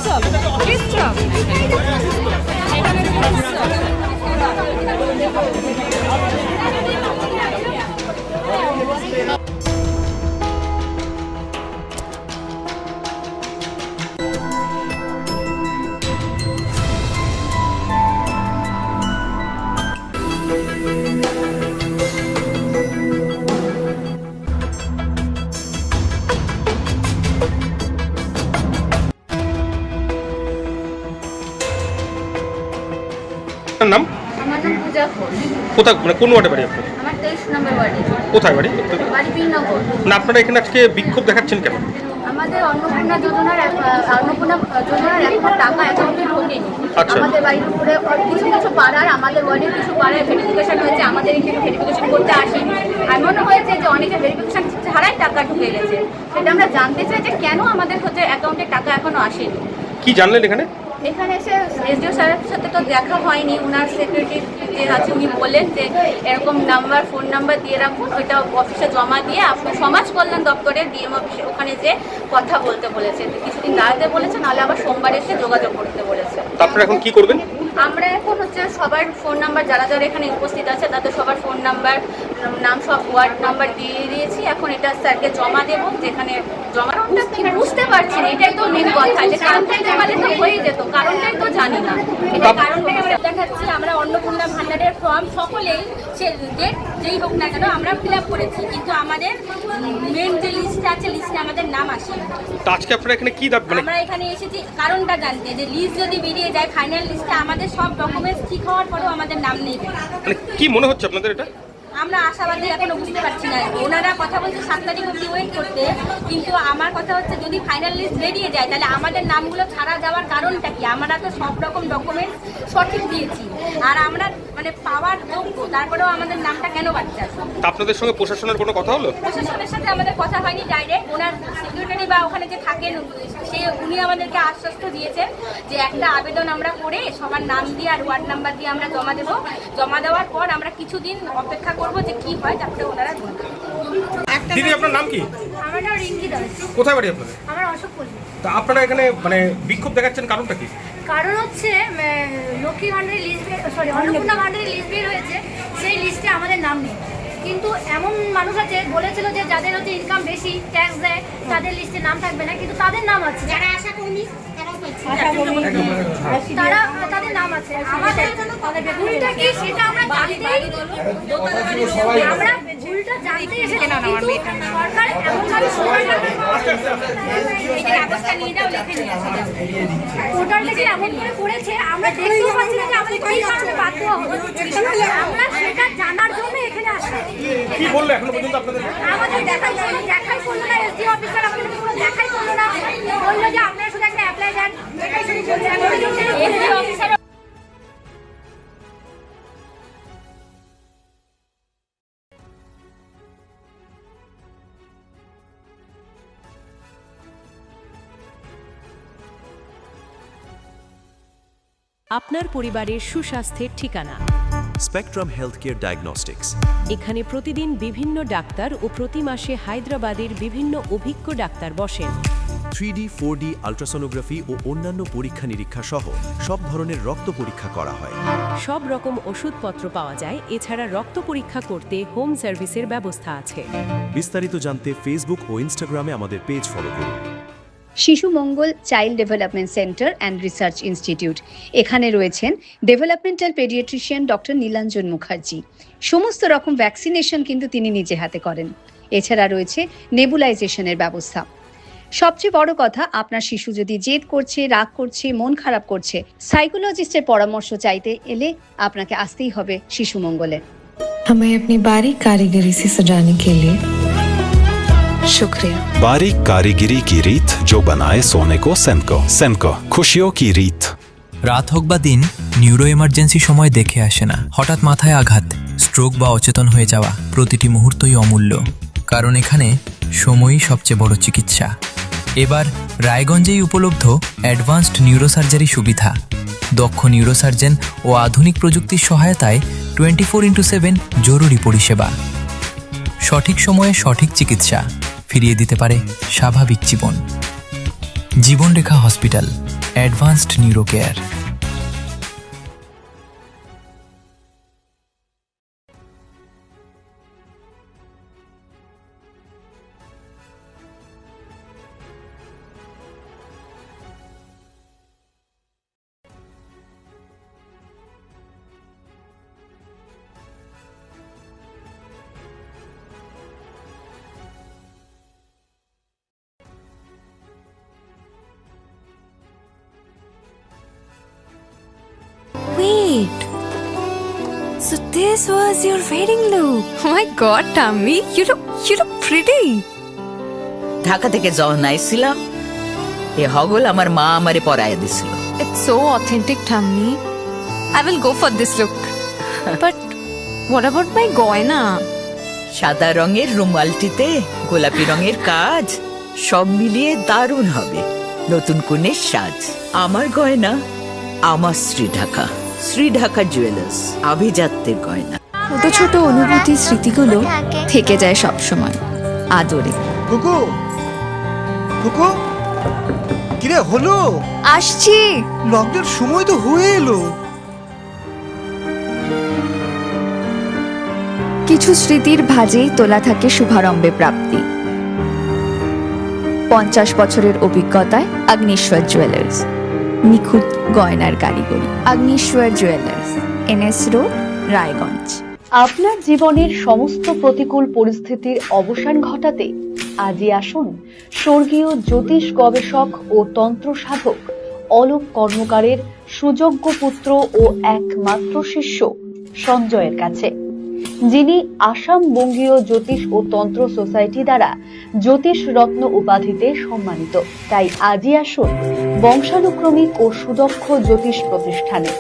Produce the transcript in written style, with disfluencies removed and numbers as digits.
Chop fish chop নাম? আমার নাম পূজা ঘোষ। কোথায়, মানে কোন ওয়ার্ডে বাড়ি আপনার? আমার 23 নম্বর ওয়ার্ডে। কোথায় বাড়ি? বাড়ি বীরনগর। না, আপনারা এখানে আজকে বিক্ষোভ দেখাচ্ছেন কেন? আমাদের অন্নপূর্ণা যোজনার এখনো টাকা অ্যাকাউন্টে ঢোকেনি। আচ্ছা। আমাদের বাড়ির উপরে কিছু কিছু পাড়ার, আমাদের ওয়ার্ডের কিছু পাড়ায় ভেরিফিকেশন হয়েছে, আমাদের এখানে ভেরিফিকেশন করতে আসেনি। এমনও হয়েছে যে অনেকে ভেরিফিকেশন ছাড়াই টাকা ঢুকে গেছে। সেটা আমরা জানতে চাই যে কেন আমাদের অ্যাকাউন্টে টাকা এখনো আসেনি। কি জানলেন এখানে? এখানে এসে এসডিও স্যারের সাথে তো দেখা হয়নি, ওনার সেক্রেটারি যে আছে উনি বললেন যে এরকম ফোন নাম্বার দিয়ে রাখুন, ওইটা অফিসে জমা দিয়ে আপনার সমাজ কল্যাণ দপ্তরের ডিএম অফিসে ওখানে যে কথা বলতে বলেছে, কিছুদিন দাঁড়াতে বলেছে, নাহলে আবার সোমবার এসে যোগাযোগ করতে বলেছে। আপনারা এখন কি করবেন? আমরা এখন সবার ফোন নাম্বার, যারা যারা এখানে উপস্থিত আছে তাদের সবার ফোন নাম্বার, নাম, সব ওয়ার্ড নাম্বার দিয়ে দিয়েছি। এখন এটা স্যারকে জমা দেবো, যেখানে জমা বুঝতে পারছি না, এটাই তো মেন কথা, যে কারণটাই জমালে তো হয়ে যেত, কারণটাই তো জানি না। এটা কারণটাই দেখাচ্ছি। আমরা অন্নপূর্ণা ভান্ডারের ফর্ম সকলেই সে ডেট যেই হোক না কেন আমরা ফিল আপ করেছি, কিন্তু আমাদের মেন যে লিস্টে আছে, লিস্টে আমাদের নাম আসে। তো আজকে আপনারা এখানে কি মানে আমরা এখানে এসেছি কারণটা জানতে, যে লিস্ট যদি বেরিয়ে যায়, ফাইনাল লিস্টে আমাদের সব ডকুমেন্টস ঠিক হওয়ার পরেও আমাদের নাম নেই। মানে কি মনে হচ্ছে আপনাদের এটা? আমরা আশাবাদী, এখনো বুঝতে পারছি না। ওনারা কথা বলছে 7 তারিখ অব্দি ওয়েট করতে, কিন্তু আমার কথা হচ্ছে যদি ফাইনাল লিস্ট বেরিয়ে যায় তাহলে আমাদের নামগুলো ছাড়া যাওয়ার কারণটা কি? আমরা তো সব রকম ডকুমেন্টস সঠিক দিয়েছি, আর আমরা মানে পাওয়ার যোগ্য, তারপরেও আমাদের নামটা কেন বাচ্চা? আপনাদের সঙ্গে প্রশাসনের কোনো কথা হলো? প্রশাসনের সাথে আমাদের কথা হয়নি ডাইরেক্ট। ওনার সেক্রেটারি বা ওখানে যে থাকেন উনি আমাদেরকে আশ্বস্ত দিয়েছেন যে একটা আবেদন আমরা করে সবার নাম দিয়ে আর ওয়ার্ড নাম্বার দিয়ে আমরা জমা দেবো। জমা দেওয়ার পর আমরা কিছুদিন অপেক্ষা করবো যে কি হয়, তারপরে ওনারা বলবেন। দিদি, আপনার নাম কি? আমার নাম রিঙ্কি দাস। কোথায় বাড়ি আপনাদের? আমার অশোকপল্লী। তা আপনারা এখানে মানে বিক্ষোভ দেখাচ্ছেন, কারণটা কি? কারণ হচ্ছে লক্ষ্মী ভান্ডারের লিস্ট, অন্নপূর্ণা ভান্ডারের লিস্ট বের হয়েছে, সেই লিস্টে আমাদের নাম নেই। কিন্তু এমন মানুষ আছে বলেছিল যে যাদের ইনকাম বেশি, ট্যাক্স দেয়, তাদের লিস্টে নাম থাকবে না, কিন্তু তাদের নাম আছে। যারা আশা কর্মী তারা, তাদের নাম আছে। আমাদের ভুলটা কি সেটা আমরা জানতেই, আমরা ভুলটা জানতে এসেছি, কিন্তু সরকার এমনভাবে ব্যবস্থা নিয়ে যাও, লিখে নিয়ে আসে পোর্টালটা যে এমন করে করেছে, আমরা দেখতেও পাচ্ছি না যে আমাদের কী কারণে বাধ্য হবে। আমরা সেটা জানার জন্য এখানে আসি। কি বললো এখনো পর্যন্ত আপনাদের? আমাদের দেখাই করলো না, এসডি অফিসার আমাদের কোনো দেখাই করলো না, বললো যে আপনারা শুধু একটা অ্যাপ্লাই দেন, এটাই শুধু বলছে। আপনার পরিবারের সুস্বাস্থ্যের ঠিকানা স্পেকট্রাম হেলথকেয়ার ডায়াগনস্টিক্স। এখানে প্রতিদিন বিভিন্ন ডাক্তার ও প্রতি মাসে হায়দ্রাবাদের বিভিন্ন অভিজ্ঞ ডাক্তার বসেন। 3D, 4D আল্ট্রাসোনোগ্রাফি ও অন্যান্য পরীক্ষা নিরীক্ষা সহ সব ধরনের রক্ত পরীক্ষা করা হয়। সব রকম ওষুধপত্র পাওয়া যায়। এছাড়া রক্ত পরীক্ষা করতে হোম সার্ভিসের ব্যবস্থা আছে। বিস্তারিত জানতে ফেসবুক ও ইনস্টাগ্রামে আমাদের পেজ ফলো করুন। Shishu Mangal child development centre and research institute. এখানে রয়েছেন developmental paediatrician doctor Nilanjan Mukherjee. সমস্ত রকম ভ্যাকসিনেশন কিন্তু তিনি নিজে হাতে করেন। এছাড়া রয়েছে নেবুলাইজেশনের ব্যবস্থা। সবচেয়ে বড় কথা, আপনার শিশু যদি জেদ করছে, রাগ করছে, মন খারাপ করছে, সাইকোলজিস্টের পরামর্শ চাইতে এলে আপনাকে আসতেই হবে শিশু মঙ্গলে। हमें अपनी बारीक कारीगरी से सजाने के लिए शुक्रिया। बारीक कारीगरी की रीत जो बनाए सोने को सेनको। सेनको, खुशियों की रीत। রাত হোক বা দিন, নিউরো এমার্জেন্সি সময় দেখে আসে না। হঠাৎ মাথায় আঘাত, স্ট্রোক বা অচেতন হয়ে যাওয়া, প্রতিটি মুহূর্তই অমূল্য। কারণ এখানে সময়ই সবচেয়ে বড় চিকিৎসা। এবার রায়গঞ্জেই উপলব্ধ অ্যাডভান্সড নিউরোসার্জারি সুবিধা। দক্ষ নিউরোসার্জন ও আধুনিক প্রযুক্তির সহায়তায় 24x7 জরুরি পরিষেবা। সঠিক সময়ে সঠিক চিকিৎসা ফিরিয়ে দিতে পারে স্বাভাবিক জীবন। Jibanrekha hospital, advanced neuro care. Wait. So this was your wedding look. Oh my god, Tammy, you look pretty. Dhaka থেকে যখন আইছিলাম এ হগল আমার মা আমারে পরাইয়া দিছিল। It's so authentic, Tammy. I will go for this look. But what about my goina? সাদা রঙের রুমালটিতে গোলাপি রঙের কাজ, সব মিলিয়ে দারুণ হবে নতুন কনের সাজ। আমার গয়না আমার শ্রী ঢাকা জুয়েলার্স, আভিজাত্যের গয়না। ছোট ছোট অনুভূতি স্মৃতিগুলো থেকে যায় সব সময় আদরে। কুকু কুকু কিরে হলো? আসছি। লকডাউন সময় তো হয়ে এলো। কিছু স্মৃতির ভাজেই তোলা থাকে শুভারম্ভে প্রাপ্তি। 50 বছরের অভিজ্ঞতায় অগ্নিশ্বর জুয়েলার্স, নিখুঁত গয়নার কারিগরি। Agnishwar jewellers, NS road, Raiganj. আপনার জীবনের সমস্ত প্রতিকূল পরিস্থিতির অবসান ঘটাতে আজই আসুন স্বর্গীয় জ্যোতিষ গবেষক ও তন্ত্র সাধক অলোক কর্মকারের সুযোগ্য পুত্র ও একমাত্র শিষ্য সঞ্জয়ের কাছে, যিনি আসাম বঙ্গীয় জ্যোতিষ ও তন্ত্র সোসাইটি দ্বারা জ্যোতিষ রত্ন উপাধিতে সম্মানিত। তাই আজই আসুন বংশানুক্রমিক ও সুদক্ষ জ্যোতিষ প্রতিষ্ঠানে।